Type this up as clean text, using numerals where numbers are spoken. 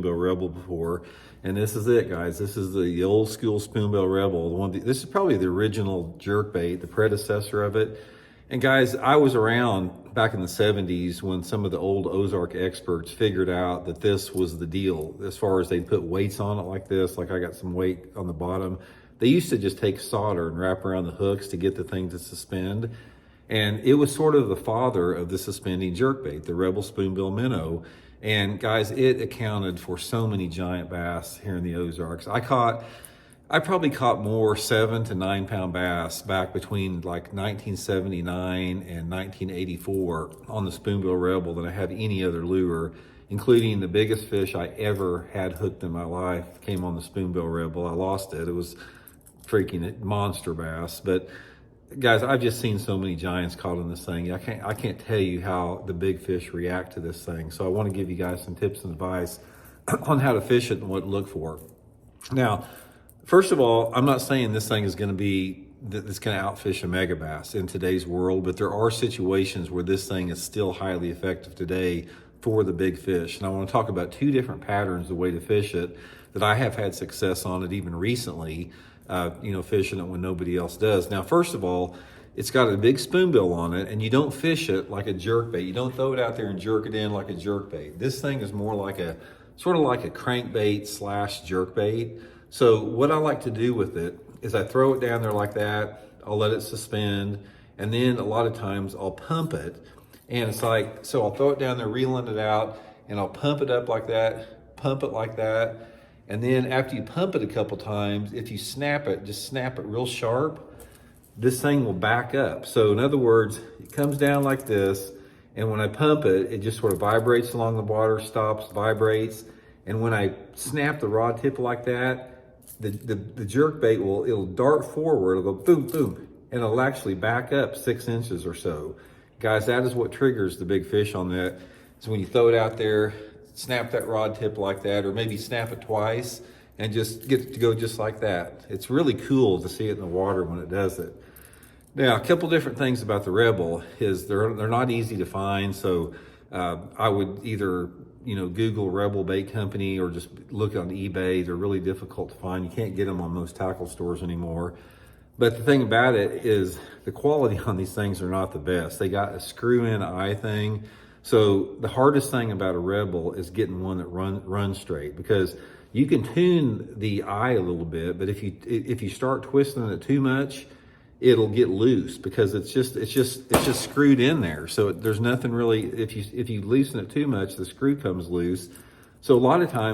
Spoonbill Rebel before, and this is it, guys. This is the old school Spoonbill Rebel. This is probably the original jerkbait, the predecessor of it. And guys, I was around back in the 70s when some of the old Ozark experts figured out that this was the deal. As far as they'd put weights on it like this, like I got some weight on the bottom. They used to just take solder and wrap around the hooks to get the thing to suspend. And it was sort of the father of the suspending jerkbait, the Rebel Spoonbill Minnow. And guys, it accounted for so many giant bass here in the Ozarks. I probably caught more 7 to 9 pound bass back between like 1979 and 1984 on the Spoonbill Rebel than I have any other lure, including the biggest fish I ever had hooked in my life came on the Spoonbill Rebel. I lost it. It was freaking monster bass. But guys, I've just seen so many giants caught in this thing. I can't tell you how the big fish react to this thing. So I want to give you guys some tips and advice on how to fish it and what to look for. Now, first of all, I'm not saying this thing is going to be that's going to outfish a mega bass in today's world, but there are situations where this thing is still highly effective today for the big fish. And I want to talk about 2 different patterns, the way to fish it, that I have had success on it even recently, fishing it when nobody else does. Now, first of all, it's got a big spoonbill on it, and you don't fish it like a jerkbait. You don't throw it out there and jerk it in like a jerkbait. This thing is more like sort of like a crankbait / jerkbait. So what I like to do with it is I throw it down there like that. I'll let it suspend, and then a lot of times I'll pump it. And it's like, so I'll throw it down there, reeling it out, and I'll pump it up like that, pump it like that. And then after you pump it a couple times, if you snap it, just snap it real sharp, this thing will back up. So in other words, it comes down like this, and when I pump it, it just sort of vibrates along the water, stops, vibrates. And when I snap the rod tip like that, the jerk bait it'll dart forward, it'll go boom, boom, and it'll actually back up 6 inches or so. Guys, that is what triggers the big fish on that. So when you throw it out there, snap that rod tip like that, or maybe snap it twice and just get it to go just like that. It's really cool to see it in the water when it does it. Now, a couple different things about the Rebel is they're not easy to find. So I would either Google Rebel Bait Company or just look on eBay. They're really difficult to find. You can't get them on most tackle stores anymore. But the thing about it is the quality on these things are not the best. They got a screw-in eye thing. So the hardest thing about a Rebel is getting one that runs straight, because you can tune the eye a little bit, but if you start twisting it too much, it'll get loose because it's just screwed in there. So there's nothing really, if you loosen it too much, the screw comes loose. So a lot of times